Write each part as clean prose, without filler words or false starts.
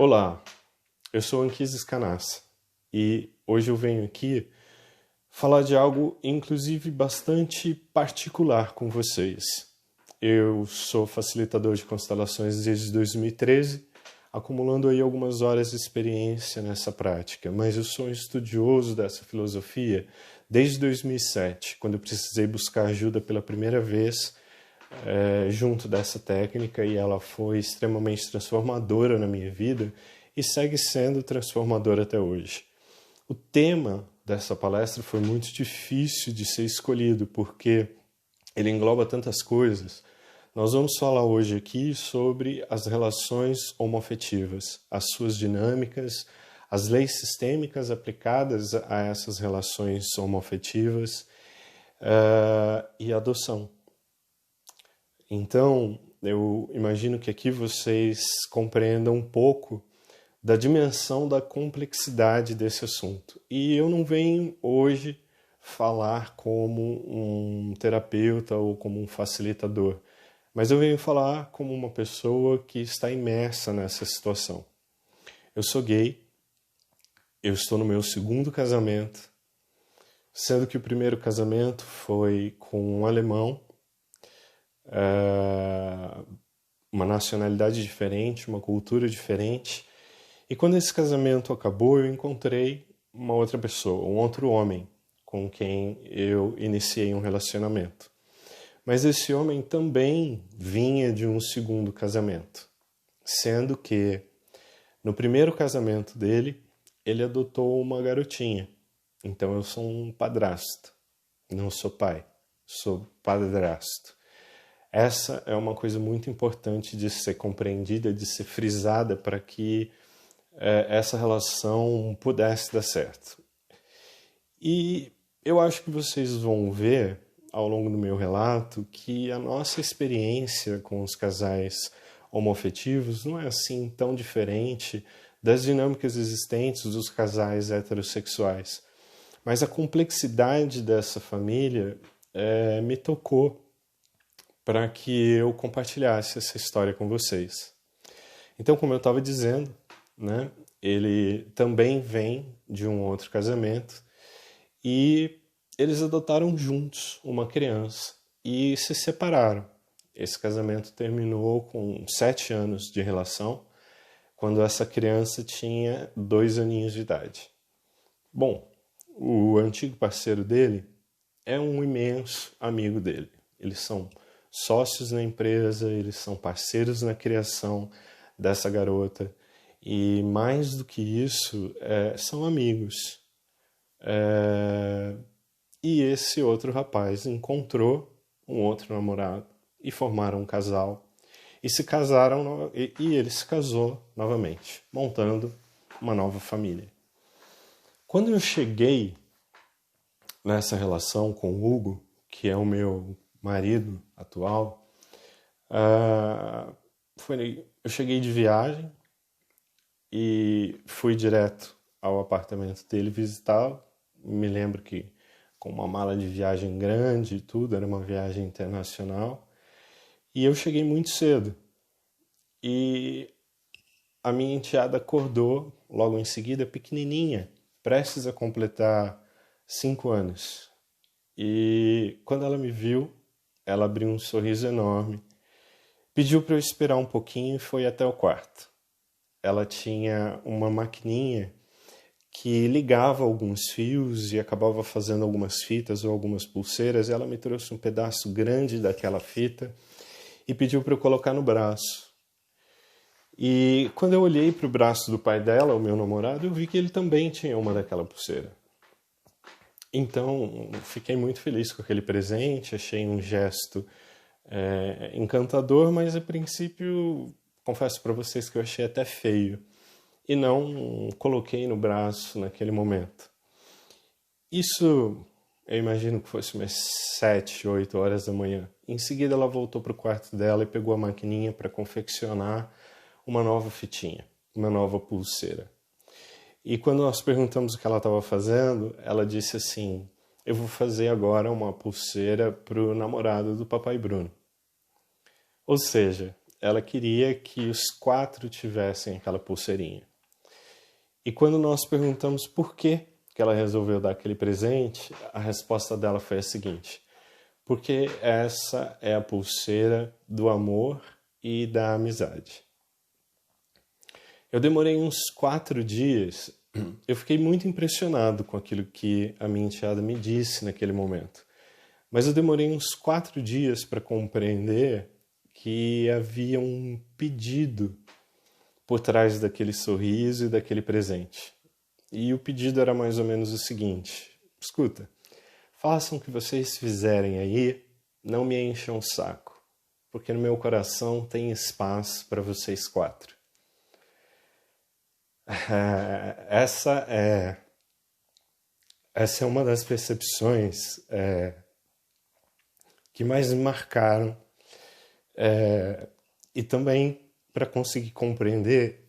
Olá, eu sou Anquises Canassa e hoje eu venho aqui falar de algo inclusive bastante particular com vocês. Eu sou facilitador de constelações desde 2013, acumulando aí algumas horas de experiência nessa prática, mas eu sou um estudioso dessa filosofia desde 2007, quando eu precisei buscar ajuda pela primeira vez junto dessa técnica, e ela foi extremamente transformadora na minha vida e segue sendo transformadora até hoje. O tema dessa palestra foi muito difícil de ser escolhido porque ele engloba tantas coisas. Nós vamos falar hoje aqui sobre as relações homoafetivas, as suas dinâmicas, as leis sistêmicas aplicadas a essas relações homoafetivas e a adoção. Então, eu imagino que aqui vocês compreendam um pouco da dimensão da complexidade desse assunto. E eu não venho hoje falar como um terapeuta ou como um facilitador, mas eu venho falar como uma pessoa que está imersa nessa situação. Eu sou gay, eu estou no meu segundo casamento, sendo que o primeiro casamento foi com um alemão, uma nacionalidade diferente, uma cultura diferente. E quando esse casamento acabou, eu encontrei uma outra pessoa, um outro homem com quem eu iniciei um relacionamento. Mas esse homem também vinha de um segundo casamento, sendo que no primeiro casamento dele, ele adotou uma garotinha. Então eu sou um padrasto, não sou pai, sou padrasto. Essa é uma coisa muito importante de ser compreendida, de ser frisada para que essa relação pudesse dar certo. E eu acho que vocês vão ver ao longo do meu relato que a nossa experiência com os casais homoafetivos não é assim tão diferente das dinâmicas existentes dos casais heterossexuais. Mas a complexidade dessa família me tocou para que eu compartilhasse essa história com vocês. Então, como eu estava dizendo, né, ele também vem de um outro casamento e eles adotaram juntos uma criança e se separaram. Esse casamento terminou com 7 anos de relação, quando essa criança tinha 2 aninhos de idade. Bom, o antigo parceiro dele é um imenso amigo dele. Eles são sócios na empresa, eles são parceiros na criação dessa garota e, mais do que isso, são amigos. E esse outro rapaz encontrou um outro namorado e formaram um casal e se casaram e ele se casou novamente, montando uma nova família. Quando eu cheguei nessa relação com o Hugo, que é o meu marido atual, eu cheguei de viagem e fui direto ao apartamento dele visitá-lo. Me lembro que com uma mala de viagem grande e tudo, era uma viagem internacional. E eu cheguei muito cedo. E a minha enteada acordou logo em seguida, pequenininha, prestes a completar 5 anos. E quando ela me viu, ela abriu um sorriso enorme, pediu para eu esperar um pouquinho e foi até o quarto. Ela tinha uma maquininha que ligava alguns fios e acabava fazendo algumas fitas ou algumas pulseiras. Ela me trouxe um pedaço grande daquela fita e pediu para eu colocar no braço. E quando eu olhei para o braço do pai dela, o meu namorado, eu vi que ele também tinha uma daquela pulseira. Então, fiquei muito feliz com aquele presente, achei um gesto encantador, mas a princípio, confesso para vocês que eu achei até feio e não coloquei no braço naquele momento. Isso, eu imagino que fosse umas 7, 8 horas da manhã. Em seguida, ela voltou para o quarto dela e pegou a maquininha para confeccionar uma nova fitinha, uma nova pulseira. E quando nós perguntamos o que ela estava fazendo, ela disse assim: eu vou fazer agora uma pulseira para o namorado do papai Bruno. Ou seja, ela queria que os 4 tivessem aquela pulseirinha. E quando nós perguntamos por que ela resolveu dar aquele presente, a resposta dela foi a seguinte: porque essa é a pulseira do amor e da amizade. Eu demorei uns 4 dias, eu fiquei muito impressionado com aquilo que a minha enteada me disse naquele momento. Mas eu demorei uns 4 dias para compreender que havia um pedido por trás daquele sorriso e daquele presente. E o pedido era mais ou menos o seguinte: escuta, façam o que vocês fizerem aí, não me encham o saco, porque no meu coração tem espaço para vocês 4. Essa é uma das percepções que mais me marcaram, e também para conseguir compreender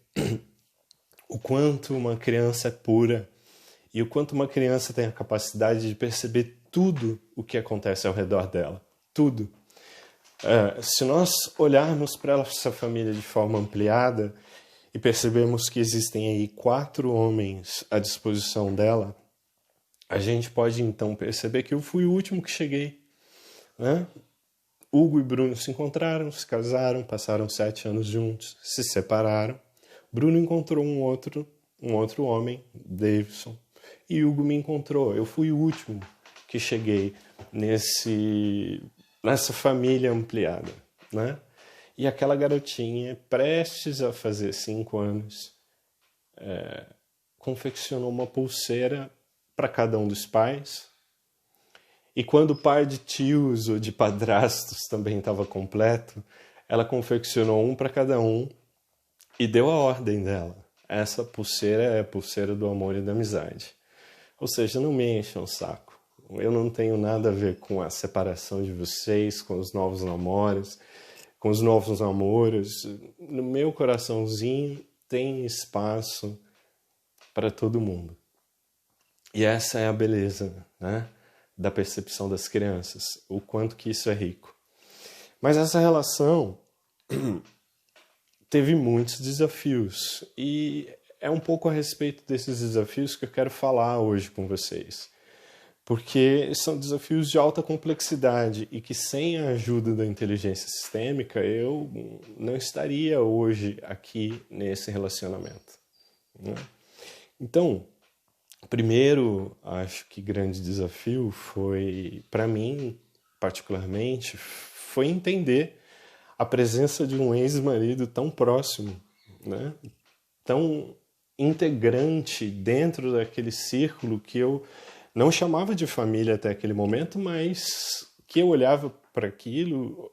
o quanto uma criança é pura e o quanto uma criança tem a capacidade de perceber tudo o que acontece ao redor dela. Tudo. Se nós olharmos para essa família de forma ampliada e percebemos que existem aí 4 homens à disposição dela, a gente pode então perceber que eu fui o último que cheguei, né? Hugo e Bruno se encontraram, se casaram, passaram 7 anos juntos, se separaram. Bruno encontrou um outro homem, Davidson, e Hugo me encontrou. Eu fui o último que cheguei nessa família ampliada, né? E aquela garotinha, prestes a fazer 5 anos, confeccionou uma pulseira para cada um dos pais. E quando o par de tios ou de padrastos também estava completo, ela confeccionou um para cada um e deu a ordem dela: essa pulseira é a pulseira do amor e da amizade. Ou seja, não me encham o saco. Eu não tenho nada a ver com a separação de vocês, com os novos namoros, com os novos namoros. No meu coraçãozinho tem espaço para todo mundo. E essa é a beleza, né, da percepção das crianças, o quanto que isso é rico. Mas essa relação teve muitos desafios, e é um pouco a respeito desses desafios que eu quero falar hoje com vocês. Porque são desafios de alta complexidade e que sem a ajuda da inteligência sistêmica eu não estaria hoje aqui nesse relacionamento, né? Então, primeiro, acho que grande desafio foi, para mim, particularmente, foi entender a presença de um ex-marido tão próximo, né? Tão integrante dentro daquele círculo que eu não chamava de família até aquele momento, mas que eu olhava para aquilo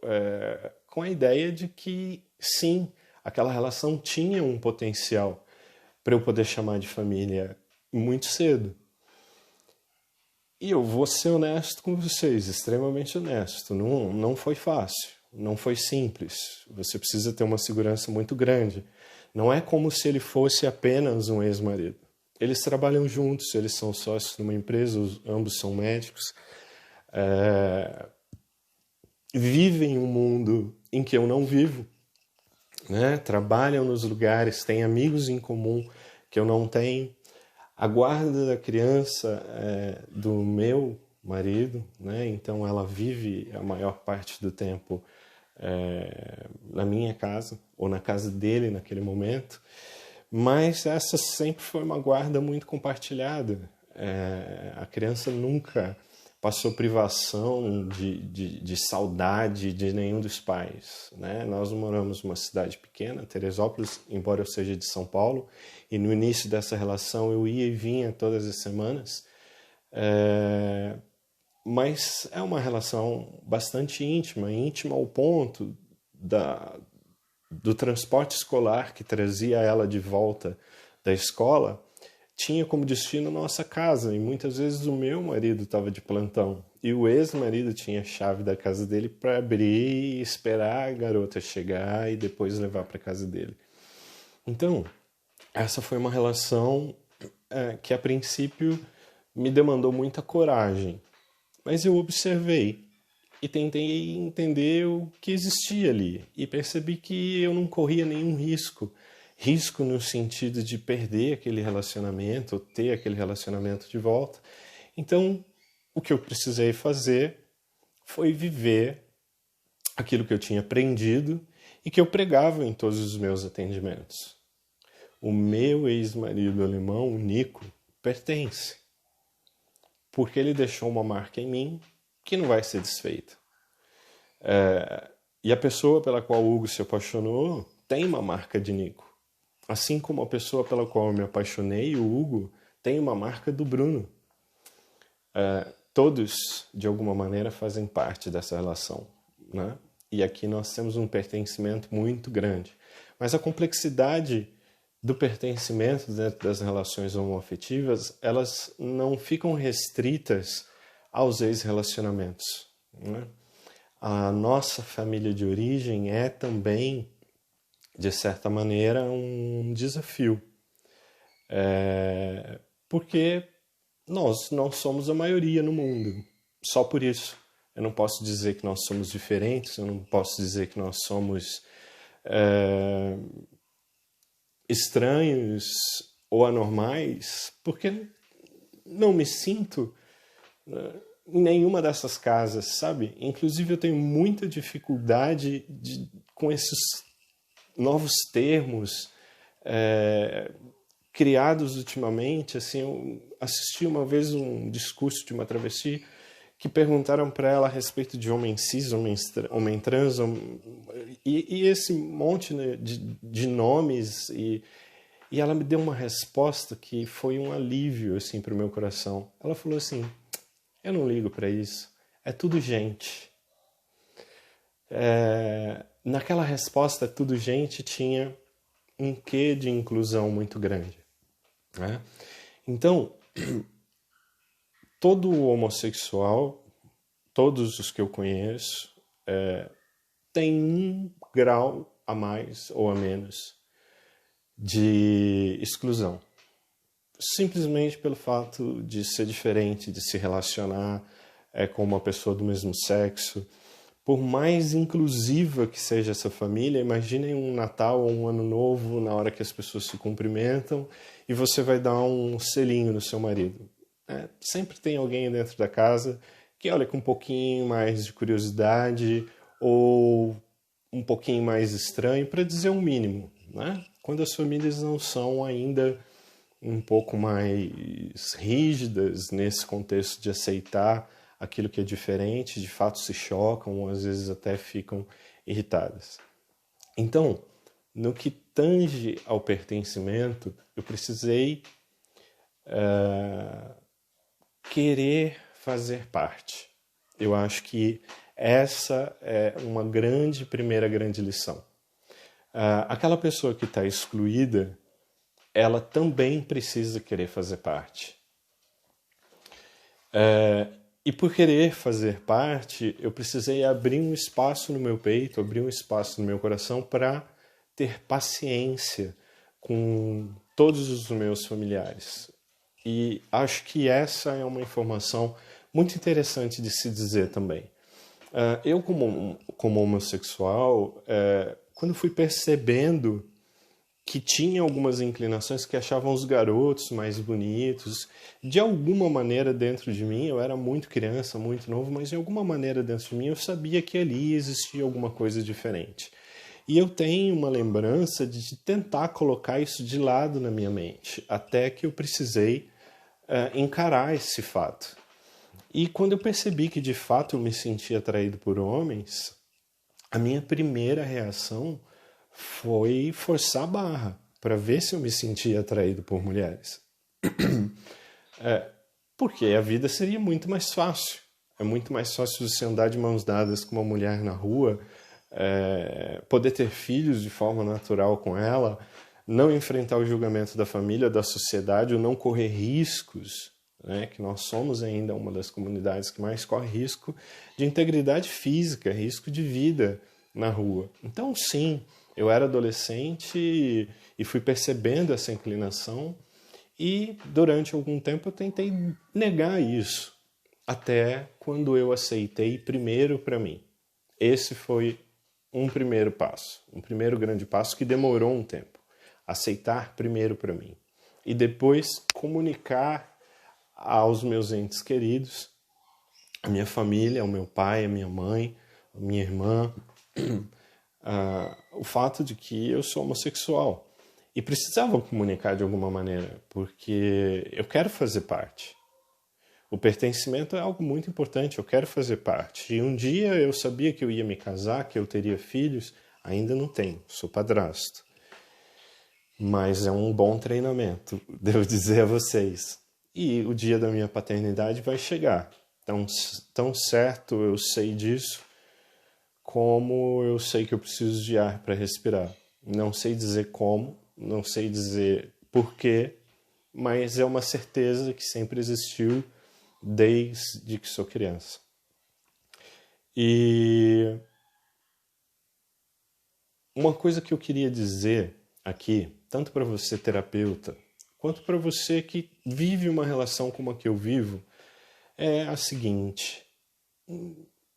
com a ideia de que, sim, aquela relação tinha um potencial para eu poder chamar de família muito cedo. E eu vou ser honesto com vocês, extremamente honesto. Não foi fácil, não foi simples. Você precisa ter uma segurança muito grande. Não é como se ele fosse apenas um ex-marido. Eles trabalham juntos, eles são sócios numa empresa, ambos são médicos. Vivem um mundo em que eu não vivo, né? Trabalham nos lugares, têm amigos em comum que eu não tenho. A guarda da criança do meu marido, né? Então ela vive a maior parte do tempo na minha casa, ou na casa dele naquele momento. Mas essa sempre foi uma guarda muito compartilhada. A criança nunca passou privação de saudade de nenhum dos pais, né? Nós moramos numa cidade pequena, Teresópolis, embora eu seja de São Paulo, e no início dessa relação eu ia e vinha todas as semanas, mas é uma relação bastante íntima ao ponto do transporte escolar que trazia ela de volta da escola, tinha como destino nossa casa, e muitas vezes o meu marido estava de plantão, e o ex-marido tinha a chave da casa dele para abrir e esperar a garota chegar e depois levar para casa dele. Então, essa foi uma relação que a princípio me demandou muita coragem, mas eu observei e tentei entender o que existia ali. E percebi que eu não corria nenhum risco. Risco no sentido de perder aquele relacionamento, ou ter aquele relacionamento de volta. Então, o que eu precisei fazer foi viver aquilo que eu tinha aprendido e que eu pregava em todos os meus atendimentos. O meu ex-marido alemão, o Nico, pertence. Porque ele deixou uma marca em mim que não vai ser desfeita. E a pessoa pela qual o Hugo se apaixonou tem uma marca de Nico. Assim como a pessoa pela qual eu me apaixonei, o Hugo, tem uma marca do Bruno. Todos, de alguma maneira, fazem parte dessa relação, né? E aqui nós temos um pertencimento muito grande. Mas a complexidade do pertencimento dentro das relações homoafetivas, elas não ficam restritas aos ex-relacionamentos, né? A nossa família de origem é também, de certa maneira, um desafio. Porque nós não somos a maioria no mundo. Só por isso. Eu não posso dizer que nós somos diferentes, eu não posso dizer que nós somos estranhos ou anormais, porque não me sinto em nenhuma dessas casas, sabe? Inclusive eu tenho muita dificuldade com esses novos termos criados ultimamente. Assim, eu assisti uma vez um discurso de uma travesti que perguntaram para ela a respeito de homem cis, homem trans, e esse monte, né, de nomes, e ela me deu uma resposta que foi um alívio assim, para o meu coração. Ela falou assim: eu não ligo para isso, é tudo gente. Naquela resposta, tudo gente, tinha um quê de inclusão muito grande, né? Então, todo homossexual, todos os que eu conheço, tem um grau a mais ou a menos de exclusão. Simplesmente pelo fato de ser diferente, de se relacionar com uma pessoa do mesmo sexo. Por mais inclusiva que seja essa família, imaginem um Natal ou um Ano Novo, na hora que as pessoas se cumprimentam, e você vai dar um selinho no seu marido. Sempre tem alguém dentro da casa que olha com um pouquinho mais de curiosidade ou um pouquinho mais estranho, para dizer o mínimo, né? Quando as famílias não são ainda um pouco mais rígidas nesse contexto de aceitar aquilo que é diferente, de fato se chocam, ou às vezes até ficam irritadas. Então, no que tange ao pertencimento, eu precisei querer fazer parte. Eu acho que essa é uma primeira grande lição. Aquela pessoa que está excluída, ela também precisa querer fazer parte. E por querer fazer parte, eu precisei abrir um espaço no meu peito, abrir um espaço no meu coração para ter paciência com todos os meus familiares. E acho que essa é uma informação muito interessante de se dizer também. Eu, como homossexual, quando fui percebendo que tinha algumas inclinações, que achavam os garotos mais bonitos, de alguma maneira dentro de mim, eu era muito criança, muito novo, mas de alguma maneira dentro de mim eu sabia que ali existia alguma coisa diferente. E eu tenho uma lembrança de tentar colocar isso de lado na minha mente, até que eu precisei encarar esse fato. E quando eu percebi que de fato eu me sentia atraído por homens, a minha primeira reação foi forçar a barra para ver se eu me sentia atraído por mulheres. Porque a vida seria muito mais fácil. É muito mais fácil você andar de mãos dadas com uma mulher na rua, poder ter filhos de forma natural com ela, não enfrentar o julgamento da família, da sociedade, ou não correr riscos, né? Que nós somos ainda uma das comunidades que mais corre risco de integridade física, risco de vida na rua. Então, sim, eu era adolescente e fui percebendo essa inclinação, e durante algum tempo eu tentei negar isso. até quando eu aceitei primeiro para mim. Esse foi um primeiro passo, um primeiro grande passo que demorou um tempo. Aceitar primeiro para mim. E depois comunicar aos meus entes queridos, a minha família, ao meu pai, a minha mãe, a minha irmã, o fato de que eu sou homossexual. E precisava comunicar de alguma maneira, porque eu quero fazer parte. O pertencimento é algo muito importante, eu quero fazer parte. E um dia eu sabia que eu ia me casar, que eu teria filhos, ainda não tenho, sou padrasto. Mas é um bom treinamento, devo dizer a vocês. E o dia da minha paternidade vai chegar. Tão certo eu sei disso, como eu sei que eu preciso de ar para respirar. Não sei dizer como, não sei dizer porquê, mas é uma certeza que sempre existiu desde que sou criança. E uma coisa que eu queria dizer aqui, tanto para você terapeuta, quanto para você que vive uma relação como a que eu vivo, é a seguinte: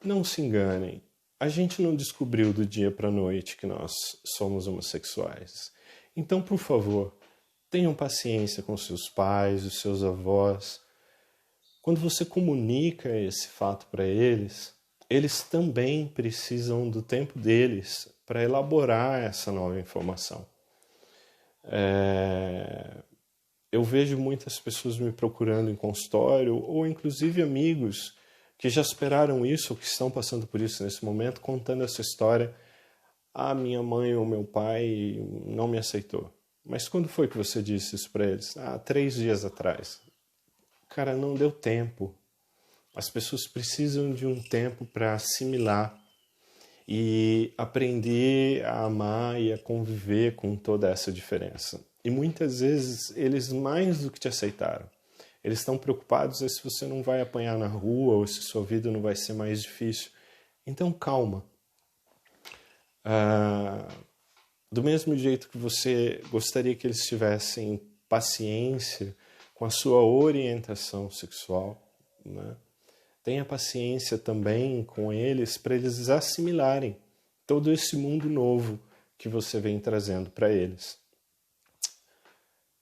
não se enganem, a gente não descobriu do dia para a noite que nós somos homossexuais. Então, por favor, tenham paciência com seus pais, os seus avós. Quando você comunica esse fato para eles, eles também precisam do tempo deles para elaborar essa nova informação. Eu vejo muitas pessoas me procurando em consultório, ou inclusive amigos que já esperaram isso, ou que estão passando por isso nesse momento, contando essa história. A minha mãe ou meu pai não me aceitou. Mas quando foi que você disse isso para eles? 3 dias atrás. Cara, não deu tempo. As pessoas precisam de um tempo para assimilar e aprender a amar e a conviver com toda essa diferença. E muitas vezes eles mais do que te aceitaram. Eles estão preocupados se você não vai apanhar na rua ou se sua vida não vai ser mais difícil. Então calma. Do mesmo jeito que você gostaria que eles tivessem paciência com a sua orientação sexual, né? Tenha paciência também com eles para eles assimilarem todo esse mundo novo que você vem trazendo para eles.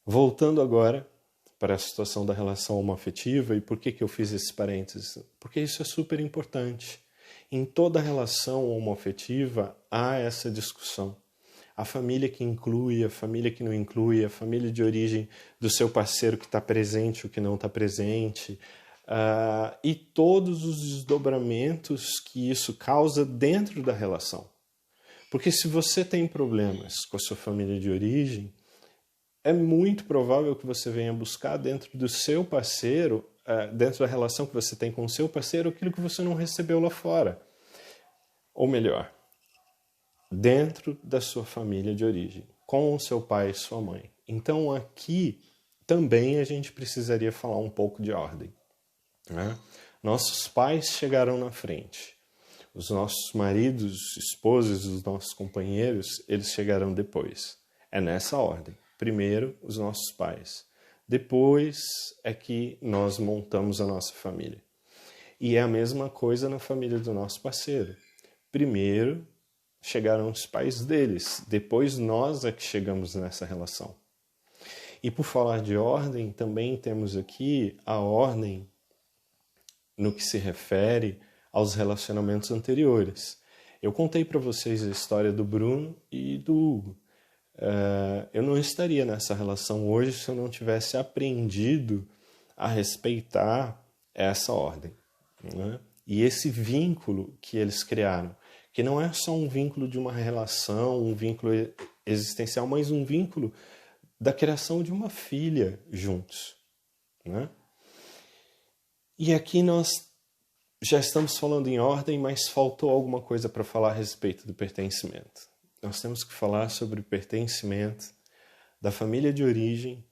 Voltando agora para a situação da relação homoafetiva e por que eu fiz esse parênteses? Porque isso é super importante. Em toda relação homoafetiva há essa discussão. A família que inclui, a família que não inclui, a família de origem do seu parceiro que está presente ou que não está presente, e todos os desdobramentos que isso causa dentro da relação. Porque se você tem problemas com a sua família de origem, é muito provável que você venha buscar dentro do seu parceiro, dentro da relação que você tem com o seu parceiro, aquilo que você não recebeu lá fora. Ou melhor, dentro da sua família de origem, com o seu pai e sua mãe. Então aqui também a gente precisaria falar um pouco de ordem, né? Nossos pais chegaram na frente. Os nossos maridos, esposas, os nossos companheiros, eles chegaram depois. É nessa ordem. Primeiro, os nossos pais. Depois é que nós montamos a nossa família. E é a mesma coisa na família do nosso parceiro. Primeiro chegaram os pais deles, depois nós é que chegamos nessa relação. E por falar de ordem, também temos aqui a ordem no que se refere aos relacionamentos anteriores. Eu contei para vocês a história do Bruno e do Hugo. Eu não estaria nessa relação hoje se eu não tivesse aprendido a respeitar essa ordem, né? E esse vínculo que eles criaram, que não é só um vínculo de uma relação, um vínculo existencial, mas um vínculo da criação de uma filha juntos, né? E aqui nós já estamos falando em ordem, mas faltou alguma coisa para falar a respeito do pertencimento. Nós temos que falar sobre o pertencimento da família de origem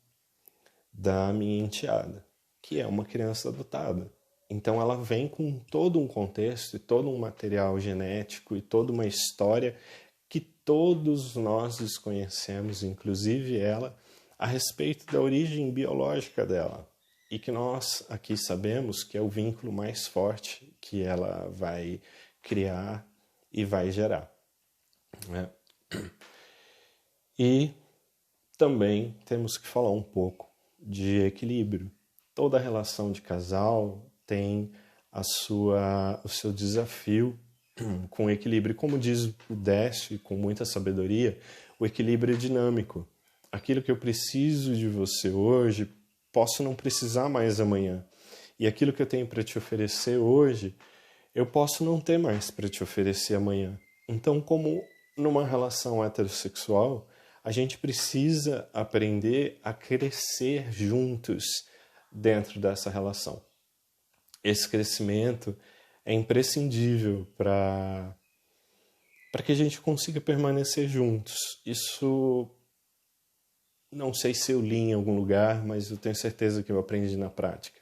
da minha enteada, que é uma criança adotada. Então ela vem com todo um contexto e todo um material genético e toda uma história que todos nós desconhecemos, inclusive ela, a respeito da origem biológica dela. e que nós aqui sabemos que é o vínculo mais forte que ela vai criar e vai gerar, né? E também temos que falar um pouco de equilíbrio. Toda relação de casal tem o seu desafio com equilíbrio. Como diz o Décio, com muita sabedoria, o equilíbrio é dinâmico. Aquilo que eu preciso de você hoje, posso não precisar mais amanhã. E aquilo que eu tenho para te oferecer hoje, eu posso não ter mais para te oferecer amanhã. Então, como numa relação heterossexual, a gente precisa aprender a crescer juntos dentro dessa relação. Esse crescimento é imprescindível para que a gente consiga permanecer juntos. Isso, não sei se eu li em algum lugar, mas eu tenho certeza que eu aprendi na prática.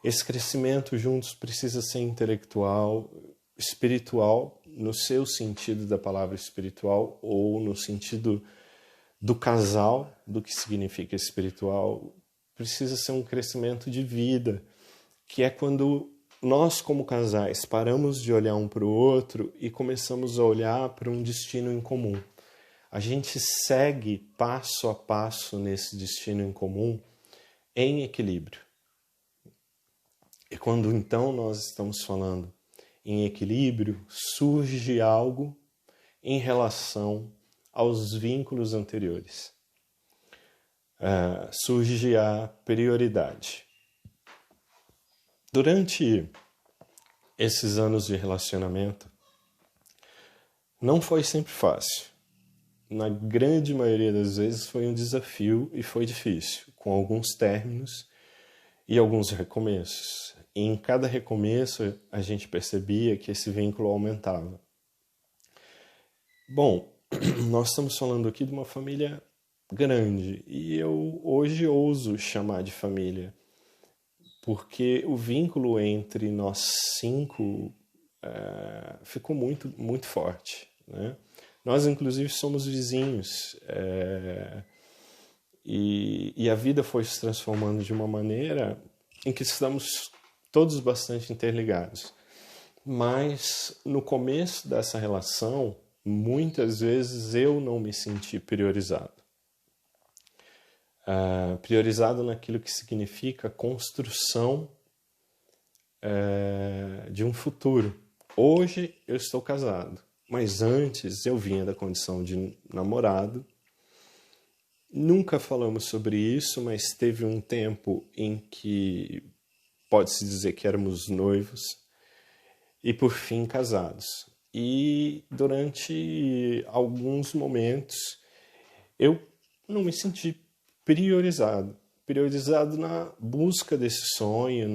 Esse crescimento juntos precisa ser intelectual, espiritual, no seu sentido da palavra espiritual, ou no sentido do casal, do que significa espiritual. Precisa ser um crescimento de vida, que é quando nós, como casais, paramos de olhar um para o outro e começamos a olhar para um destino em comum. A gente segue passo a passo nesse destino em comum em equilíbrio. E quando então nós estamos falando em equilíbrio, surge algo em relação aos vínculos anteriores. Surge a prioridade. Durante esses anos de relacionamento, não foi sempre fácil. Na grande maioria das vezes foi um desafio e foi difícil, com alguns términos e alguns recomeços. E em cada recomeço a gente percebia que esse vínculo aumentava. Bom, nós estamos falando aqui de uma família grande e eu hoje ouso chamar de família, porque o vínculo entre nós 5 ficou muito, muito forte, né? Nós, inclusive, somos vizinhos, e a vida foi se transformando de uma maneira em que estamos todos bastante interligados. Mas, no começo dessa relação, muitas vezes eu não me senti priorizado. Priorizado naquilo que significa construção de um futuro. Hoje eu estou casado, mas antes eu vinha da condição de namorado. Nunca falamos sobre isso, mas teve um tempo em que pode-se dizer que éramos noivos e por fim casados. E durante alguns momentos eu não me senti priorizado na busca desse sonho,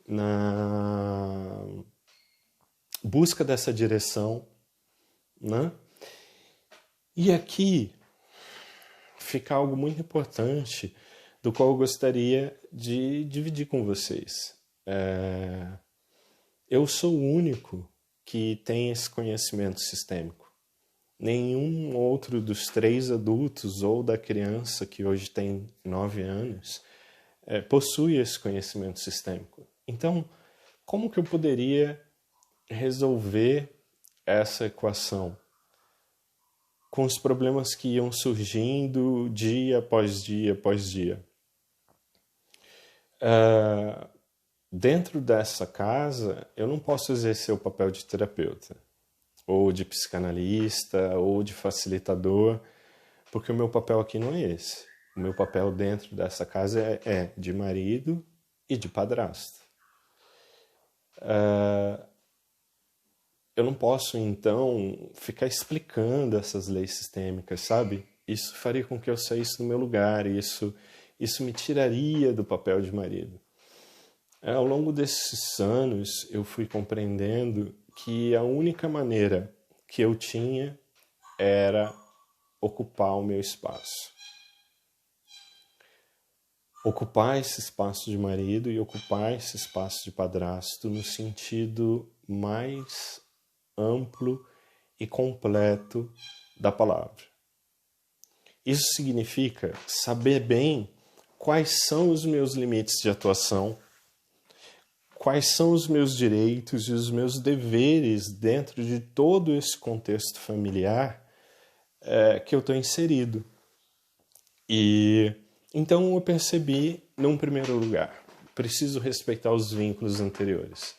na busca dessa direção, né? E aqui fica algo muito importante do qual eu gostaria de dividir com vocês. Eu sou o único que tem esse conhecimento sistêmico. Nenhum outro dos 3 adultos ou da criança que hoje tem 9 anos possui esse conhecimento sistêmico. Então, como que eu poderia resolver essa equação com os problemas que iam surgindo dia após dia após dia? Dentro dessa casa, eu não posso exercer o papel de terapeuta, ou de psicanalista, ou de facilitador, porque o meu papel aqui não é esse. O meu papel dentro dessa casa é de marido e de padrasto. Eu não posso, então, ficar explicando essas leis sistêmicas, sabe? Isso faria com que eu saísse do meu lugar, isso me tiraria do papel de marido. Ao longo desses anos, eu fui compreendendo que a única maneira que eu tinha era ocupar o meu espaço. Ocupar esse espaço de marido e ocupar esse espaço de padrasto no sentido mais amplo e completo da palavra. Isso significa saber bem quais são os meus limites de atuação, quais são os meus direitos e os meus deveres dentro de todo esse contexto familiar que eu estou inserido. E então eu percebi, num primeiro lugar, preciso respeitar os vínculos anteriores.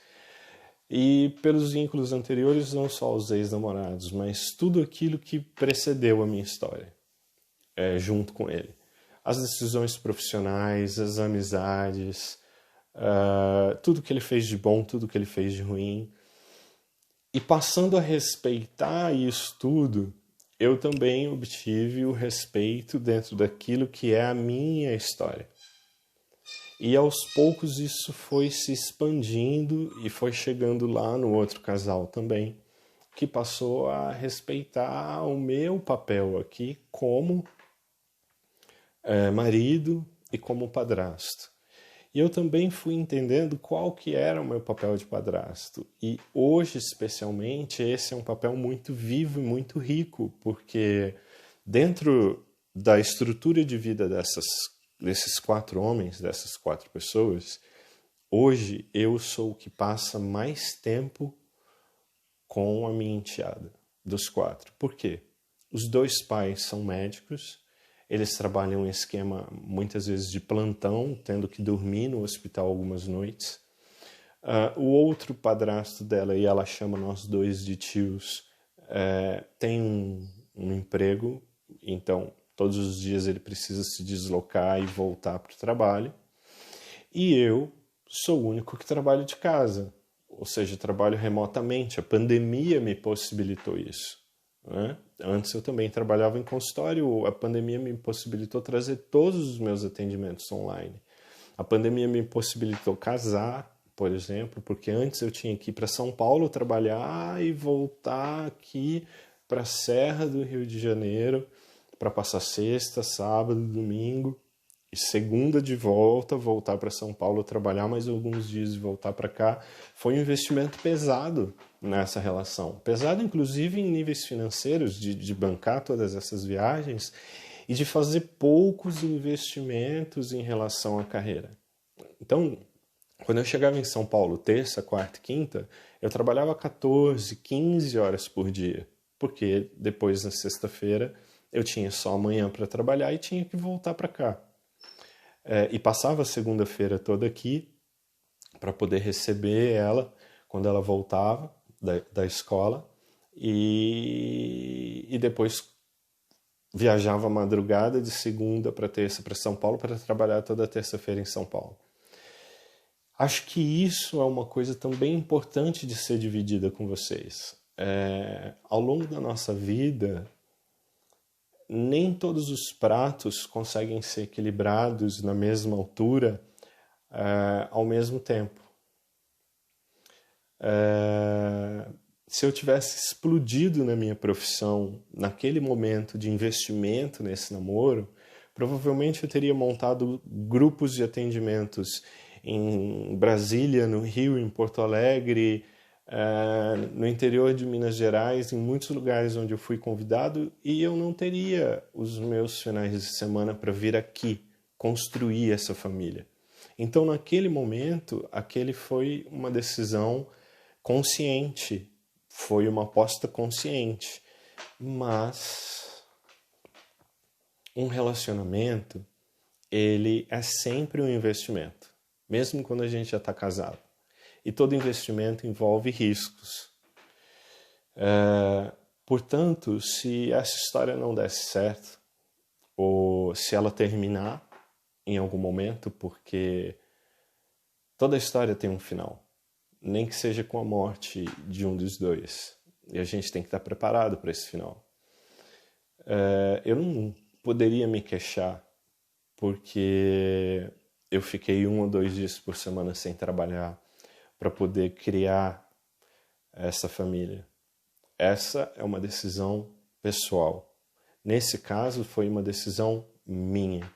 E pelos vínculos anteriores, não só os ex-namorados, mas tudo aquilo que precedeu a minha história, junto com ele. As decisões profissionais, as amizades, tudo que ele fez de bom, tudo que ele fez de ruim. E passando a respeitar isso tudo, eu também obtive o respeito dentro daquilo que é a minha história. E aos poucos isso foi se expandindo e foi chegando lá no outro casal também, que passou a respeitar o meu papel aqui como marido e como padrasto. E eu também fui entendendo qual que era o meu papel de padrasto. E hoje, especialmente, esse é um papel muito vivo e muito rico, porque dentro da estrutura de vida desses 4 homens, dessas 4 pessoas, hoje eu sou o que passa mais tempo com a minha enteada, dos 4. Por quê? Os 2 pais são médicos, eles trabalham em esquema, muitas vezes, de plantão, tendo que dormir no hospital algumas noites. O outro padrasto dela, e ela chama nós 2 de tios, tem um emprego, então todos os dias ele precisa se deslocar e voltar para o trabalho. E eu sou o único que trabalho de casa, ou seja, trabalho remotamente. A pandemia me possibilitou isso. Antes eu também trabalhava em consultório, a pandemia me possibilitou trazer todos os meus atendimentos online. A pandemia me possibilitou casar, por exemplo, porque antes eu tinha que ir para São Paulo trabalhar e voltar aqui para a Serra do Rio de Janeiro para passar sexta, sábado, domingo e segunda de voltar para São Paulo trabalhar mais alguns dias e voltar para cá. Foi um investimento pesado nessa relação. Pesado, inclusive, em níveis financeiros, de bancar todas essas viagens e de fazer poucos investimentos em relação à carreira. Então, quando eu chegava em São Paulo, terça, quarta e quinta, eu trabalhava 14, 15 horas por dia, porque depois, na sexta-feira, eu tinha só amanhã para trabalhar e tinha que voltar para cá. E passava a segunda-feira toda aqui para poder receber ela quando ela voltava da escola e depois viajava à madrugada de segunda para terça para São Paulo para trabalhar toda terça-feira em São Paulo. Acho que isso é uma coisa também importante de ser dividida com vocês. Ao longo da nossa vida, nem todos os pratos conseguem ser equilibrados na mesma altura ao mesmo tempo. Se eu tivesse explodido na minha profissão naquele momento de investimento nesse namoro, provavelmente eu teria montado grupos de atendimentos em Brasília, no Rio, em Porto Alegre, no interior de Minas Gerais, em muitos lugares onde eu fui convidado, e eu não teria os meus finais de semana para vir aqui construir essa família. Então, naquele momento, aquele foi uma decisão consciente, foi uma aposta consciente, mas um relacionamento, ele é sempre um investimento, mesmo quando a gente já está casado. E todo investimento envolve riscos. Portanto, se essa história não desse certo, ou se ela terminar em algum momento, porque toda história tem um final, nem que seja com a morte de um dos 2. E a gente tem que estar preparado para esse final. Eu não poderia me queixar, porque eu fiquei 1 ou 2 dias por semana sem trabalhar para poder criar essa família. Essa é uma decisão pessoal. Nesse caso, foi uma decisão minha.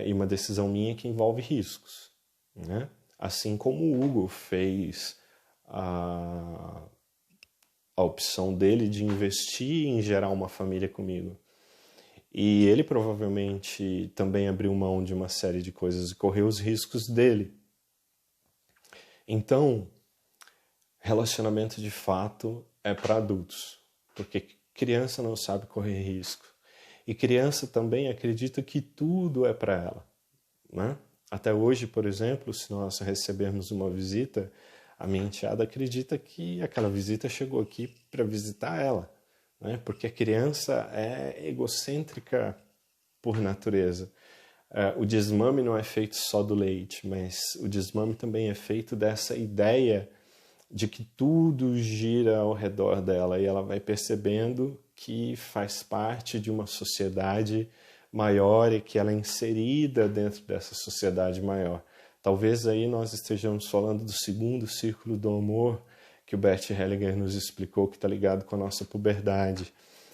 E uma decisão minha que envolve riscos, né? Assim como o Hugo fez a opção dele de investir em gerar uma família comigo. E ele provavelmente também abriu mão de uma série de coisas e correu os riscos dele. Então, relacionamento de fato é para adultos, porque criança não sabe correr risco. E criança também acredita que tudo é para ela, né? Até hoje, por exemplo, se nós recebermos uma visita, a minha enteada acredita que aquela visita chegou aqui para visitar ela, né? Porque a criança é egocêntrica por natureza. O desmame não é feito só do leite, mas o desmame também é feito dessa ideia de que tudo gira ao redor dela e ela vai percebendo que faz parte de uma sociedade maior e que ela é inserida dentro dessa sociedade maior. Talvez aí nós estejamos falando do segundo círculo do amor que o Bert Hellinger nos explicou, que está ligado com a nossa puberdade,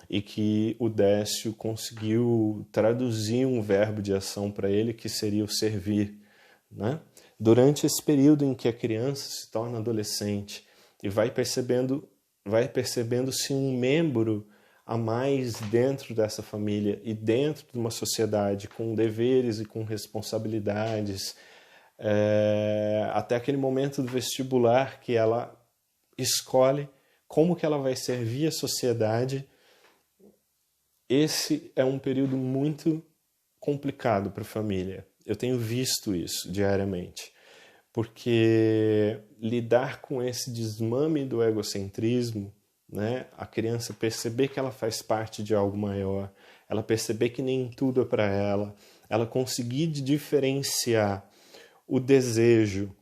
e que o Décio conseguiu traduzir um verbo de ação para ele que seria o servir, né? Durante esse período em que a criança se torna adolescente e vai percebendo-se um membro a mais dentro dessa família e dentro de uma sociedade com deveres e com responsabilidades, até aquele momento do vestibular que ela escolhe como que ela vai servir a sociedade. Esse é um período muito complicado para a família. Eu tenho visto isso diariamente, porque lidar com esse desmame do egocentrismo, né, a criança perceber que ela faz parte de algo maior, ela perceber que nem tudo é para ela, ela conseguir diferenciar o desejo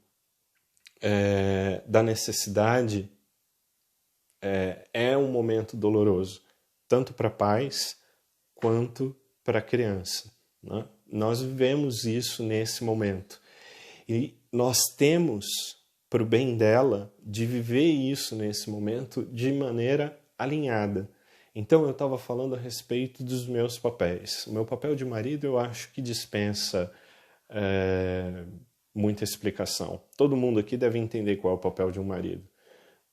da necessidade, é um momento doloroso, tanto para pais quanto para a criança, né? Nós vivemos isso nesse momento. E nós temos, para o bem dela, de viver isso nesse momento de maneira alinhada. Então eu estava falando a respeito dos meus papéis. O meu papel de marido eu acho que dispensa muita explicação. Todo mundo aqui deve entender qual é o papel de um marido,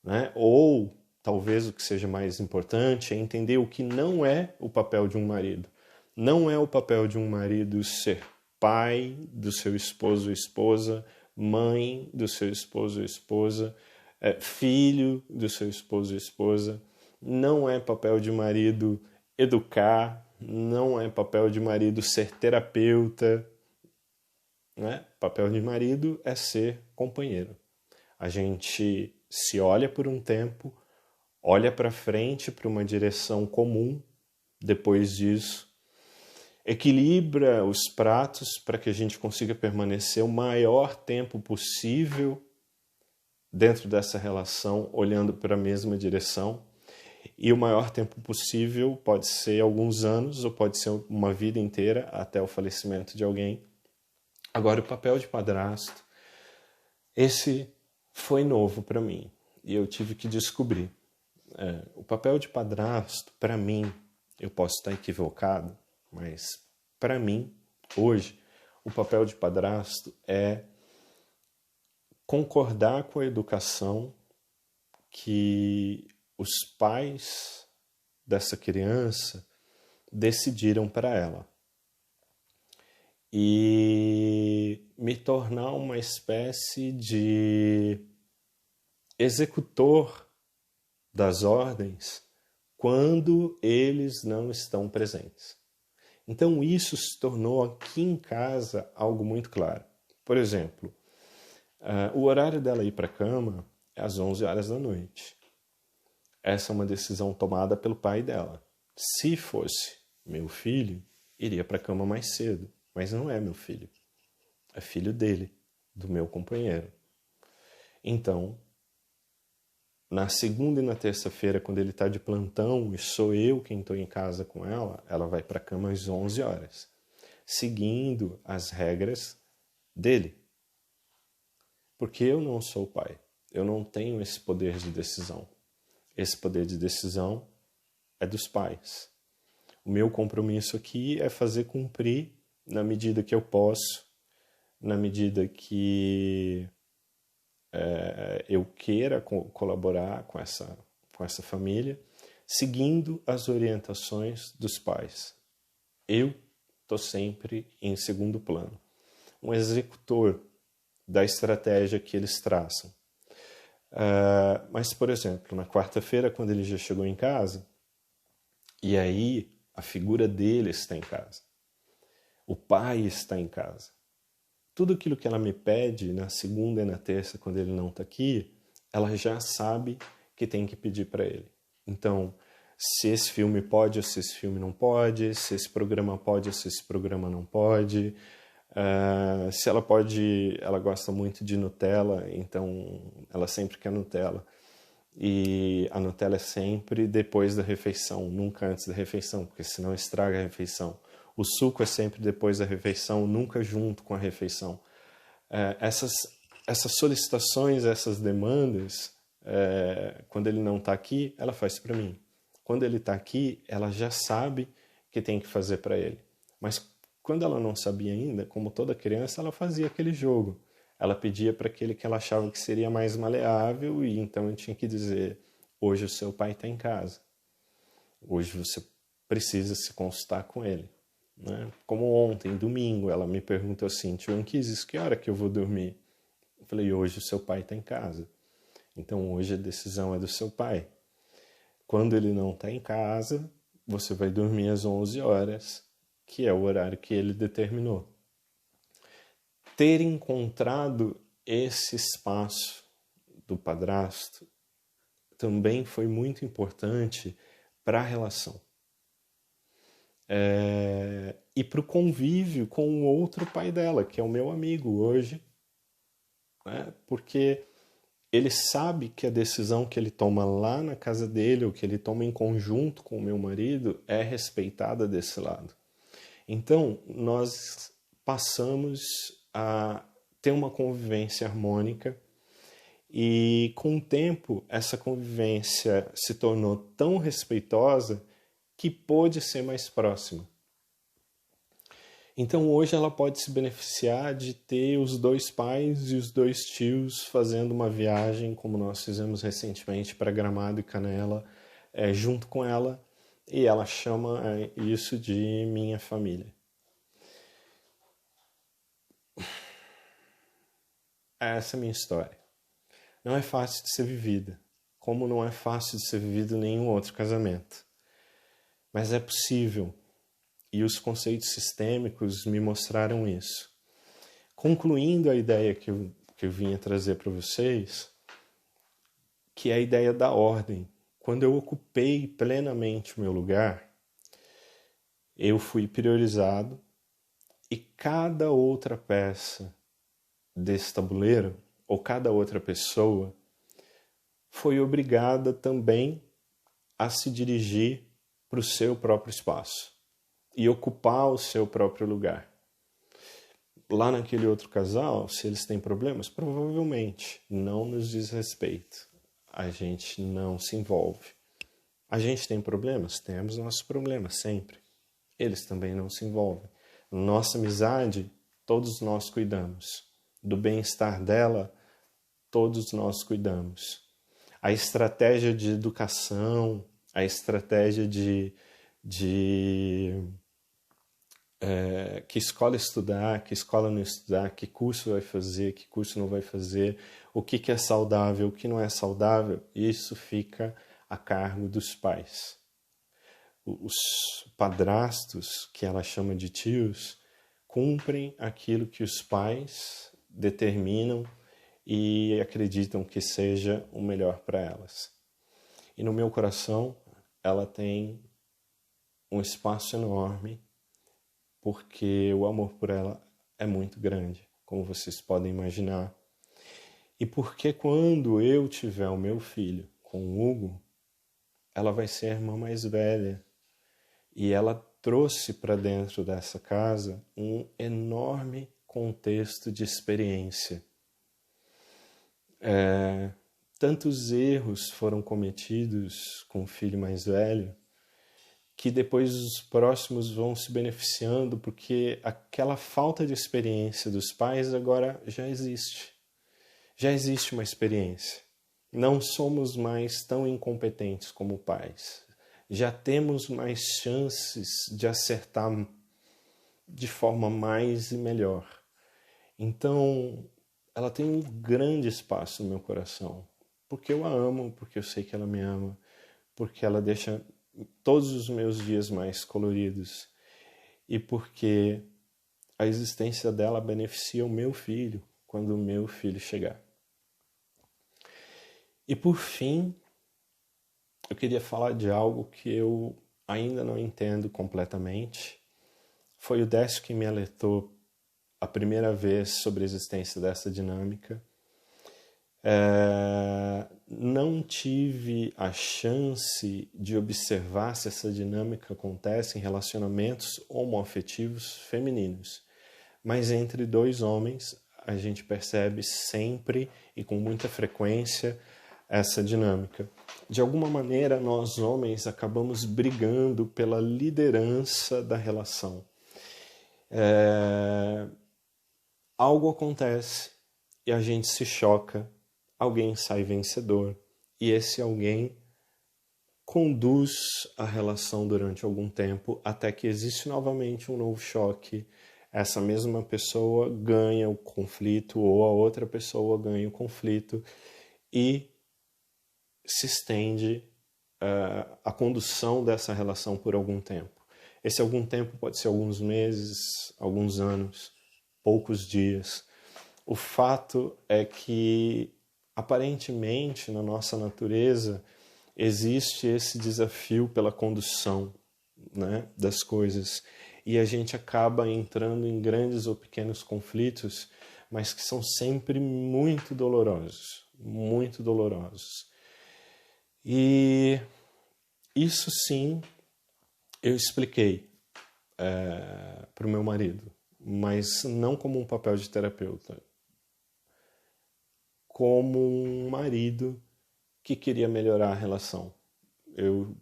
né? Ou talvez o que seja mais importante é entender o que não é o papel de um marido. Não é o papel de um marido ser pai do seu esposo ou esposa, mãe do seu esposo ou esposa, filho do seu esposo ou esposa. Não é papel de marido educar, não é papel de marido ser terapeuta, né? Papel de marido é ser companheiro. A gente se olha por um tempo, olha para frente para uma direção comum, depois disso equilibra os pratos para que a gente consiga permanecer o maior tempo possível dentro dessa relação, olhando para a mesma direção. E o maior tempo possível pode ser alguns anos ou pode ser uma vida inteira até o falecimento de alguém. Agora, o papel de padrasto, esse foi novo para mim e eu tive que descobrir. O papel de padrasto, para mim, eu posso estar equivocado, mas para mim, hoje, o papel de padrasto é concordar com a educação que os pais dessa criança decidiram para ela e me tornar uma espécie de executor das ordens quando eles não estão presentes. Então isso se tornou aqui em casa algo muito claro. Por exemplo, o horário dela ir para a cama é às 11 horas da noite. Essa é uma decisão tomada pelo pai dela. Se fosse meu filho, iria para a cama mais cedo. Mas não é meu filho. É filho dele, do meu companheiro. Então, na segunda e na terça-feira, quando ele está de plantão e sou eu quem estou em casa com ela, ela vai para a cama às 11 horas, seguindo as regras dele. Porque eu não sou o pai. Eu não tenho esse poder de decisão. Esse poder de decisão é dos pais. O meu compromisso aqui é fazer cumprir na medida que eu posso, na medida que eu queira colaborar com essa família, seguindo as orientações dos pais. Eu estou sempre em segundo plano. Um executor da estratégia que eles traçam. Mas, por exemplo, na quarta-feira, quando ele já chegou em casa, e aí a figura dele está em casa. O pai está em casa. Tudo aquilo que ela me pede na segunda e na terça, quando ele não está aqui, ela já sabe que tem que pedir para ele. Então, se esse filme pode ou se esse filme não pode, se esse programa pode ou se esse programa não pode, se ela pode, ela gosta muito de Nutella, então ela sempre quer Nutella. E a Nutella é sempre depois da refeição, nunca antes da refeição, porque senão estraga a refeição. O suco é sempre depois da refeição, nunca junto com a refeição. Essas solicitações, essas demandas, quando ele não está aqui, ela faz para mim. Quando ele está aqui, ela já sabe que tem que fazer para ele. Mas quando ela não sabia ainda, como toda criança, ela fazia aquele jogo. Ela pedia para aquele que ela achava que seria mais maleável e então eu tinha que dizer: hoje o seu pai está em casa. Hoje você precisa se consultar com ele. Né? Como ontem, domingo, ela me perguntou assim: tio Anquises, que hora que eu vou dormir? Eu falei: hoje o seu pai está em casa. Então hoje a decisão é do seu pai. Quando ele não está em casa, você vai dormir às 11 horas, que é o horário que ele determinou. Ter encontrado esse espaço do padrasto também foi muito importante para a relação. E para o convívio com o outro pai dela, que é o meu amigo hoje, né? Porque ele sabe que a decisão que ele toma lá na casa dele, ou que ele toma em conjunto com o meu marido, é respeitada desse lado. Então, nós passamos a ter uma convivência harmônica e, com o tempo, essa convivência se tornou tão respeitosa que pôde ser mais próxima. Então hoje ela pode se beneficiar de ter os dois pais e os dois tios fazendo uma viagem, como nós fizemos recentemente para Gramado e Canela, junto com ela, e ela chama isso de minha família. Essa é a minha história. Não é fácil de ser vivida, como não é fácil de ser vivido nenhum outro casamento. Mas é possível. E os conceitos sistêmicos me mostraram isso. Concluindo a ideia que eu vinha trazer para vocês, que é a ideia da ordem. Quando eu ocupei plenamente o meu lugar, eu fui priorizado e cada outra peça desse tabuleiro, ou cada outra pessoa, foi obrigada também a se dirigir para o seu próprio espaço e ocupar o seu próprio lugar. Lá naquele outro casal, se eles têm problemas, provavelmente não nos diz respeito. A gente não se envolve. A gente tem problemas? Temos nossos problemas, sempre. Eles também não se envolvem. Nossa amizade, todos nós cuidamos. Do bem-estar dela, todos nós cuidamos. A estratégia de educação, a estratégia de que escola estudar, que escola não estudar, que curso vai fazer, que curso não vai fazer, o que é saudável, o que não é saudável, isso fica a cargo dos pais. Os padrastos, que ela chama de tios, cumprem aquilo que os pais determinam e acreditam que seja o melhor para elas. E no meu coração, ela tem um espaço enorme, porque o amor por ela é muito grande, como vocês podem imaginar. E porque quando eu tiver o meu filho com o Hugo, ela vai ser a irmã mais velha. E ela trouxe para dentro dessa casa um enorme contexto de experiência. Tantos erros foram cometidos com o filho mais velho, que depois os próximos vão se beneficiando, porque aquela falta de experiência dos pais agora já existe. Já existe uma experiência. Não somos mais tão incompetentes como pais. Já temos mais chances de acertar de forma mais e melhor. Então, ela tem um grande espaço no meu coração, porque eu a amo, porque eu sei que ela me ama, porque ela deixa todos os meus dias mais coloridos e porque a existência dela beneficia o meu filho quando o meu filho chegar. E por fim, eu queria falar de algo que eu ainda não entendo completamente. Foi o Décio que me alertou a primeira vez sobre a existência dessa dinâmica. Não tive a chance de observar se essa dinâmica acontece em relacionamentos homoafetivos femininos. Mas entre dois homens, a gente percebe sempre e com muita frequência essa dinâmica. De alguma maneira, nós homens acabamos brigando pela liderança da relação. Algo acontece e a gente se choca, alguém sai vencedor e esse alguém conduz a relação durante algum tempo até que existe novamente um novo choque. Essa mesma pessoa ganha o conflito ou a outra pessoa ganha o conflito e se estende a condução dessa relação por algum tempo. Esse algum tempo pode ser alguns meses, alguns anos, poucos dias. O fato é que, aparentemente, na nossa natureza, existe esse desafio pela condução, né, das coisas. E a gente acaba entrando em grandes ou pequenos conflitos, mas que são sempre muito dolorosos, muito dolorosos. E isso sim eu expliquei para o meu marido, mas não como um papel de terapeuta, como um marido que queria melhorar a relação. Eu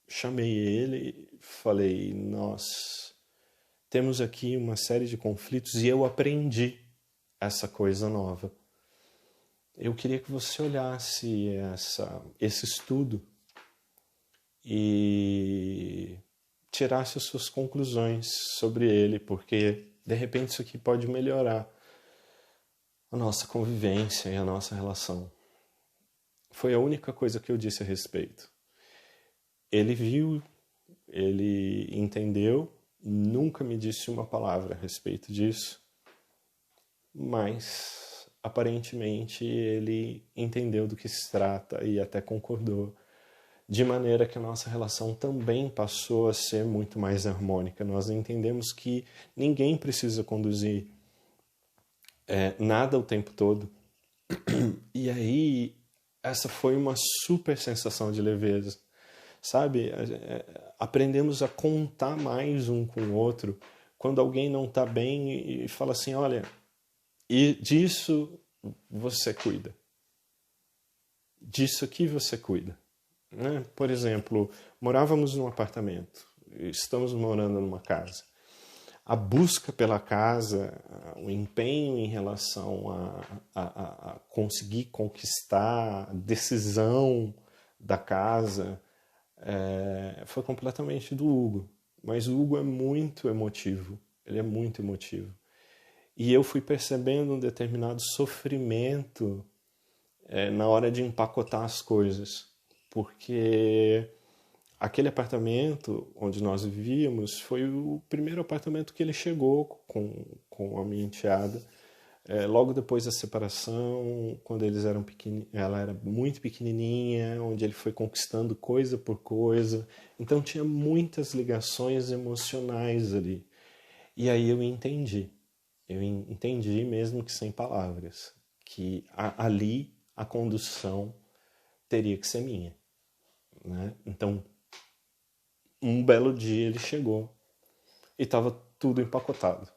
chamei ele e falei, nós temos aqui uma série de conflitos e eu aprendi essa coisa nova. Eu queria que você olhasse esse estudo e tirasse as suas conclusões sobre ele, porque de repente isso aqui pode melhorar a nossa convivência e a nossa relação. Foi a única coisa que eu disse a respeito. Ele viu, ele entendeu, nunca me disse uma palavra a respeito disso, mas aparentemente ele entendeu do que se trata e até concordou, de maneira que a nossa relação também passou a ser muito mais harmônica. Nós entendemos que ninguém precisa conduzir nada o tempo todo. E aí, essa foi uma super sensação de leveza, sabe? Aprendemos a contar mais um com o outro quando alguém não está bem e fala assim, olha, e disso você cuida. Disso aqui você cuida. Né? Por exemplo, morávamos num apartamento, estamos morando numa casa. A busca pela casa, o empenho em relação a conseguir conquistar, a decisão da casa, foi completamente do Hugo. Mas o Hugo é muito emotivo, ele é muito emotivo. E eu fui percebendo um determinado sofrimento na hora de empacotar as coisas, porque aquele apartamento onde nós vivíamos foi o primeiro apartamento que ele chegou com a minha enteada. Logo depois da separação, quando eles eram ela era muito pequenininha, onde ele foi conquistando coisa por coisa. Então tinha muitas ligações emocionais ali. E aí eu entendi mesmo que sem palavras, que ali a condução teria que ser minha. Né? Então, um belo dia ele chegou e estava tudo empacotado.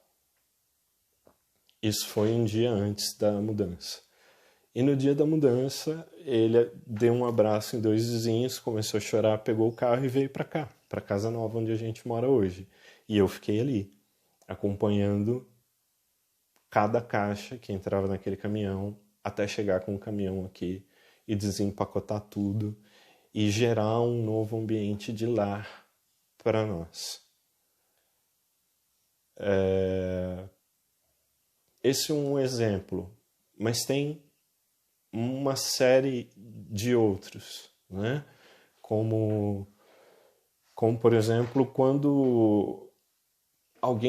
Isso foi um dia antes da mudança. E no dia da mudança, ele deu um abraço em dois vizinhos, começou a chorar, pegou o carro e veio para cá, para a casa nova onde a gente mora hoje. E eu fiquei ali, acompanhando cada caixa que entrava naquele caminhão, até chegar com o caminhão aqui e desempacotar tudo e gerar um novo ambiente de lar para nós. Esse é um exemplo, mas tem uma série de outros, né? Como por exemplo, quando alguém